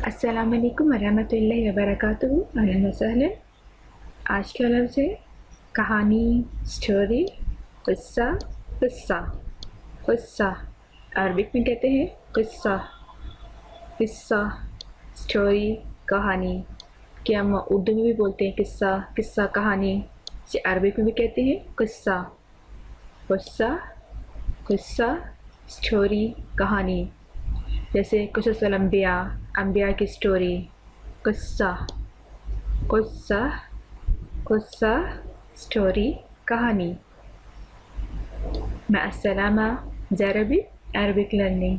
अस्सलामुअलैकुम वरहमतुल्लाहि वबरकातुहू। अहलन व सहलन। आज का लफ्ज़ है कहानी, स्टोरी, क़िस्सा, क़िस्सा। क़िस्सा अरबिक में कहते हैं क़िस्सा, क़िस्सा, स्टोरी, कहानी। क्या हम उर्दू में भी बोलते हैं किस्सा, किस्सा, कहानी। इसे अरबिक में भी कहते हैं क़िस्सा, क़िस्सा, क़िस्सा, स्टोरी, कहानी। जैसे क़िससुल अंबिया, अंबिया की स्टोरी। क़िस्सा, क़िस्सा, क़िस्सा, स्टोरी, कहानी। मअ अस्सलामा, ज़रबी, अरबिक लर्निंग।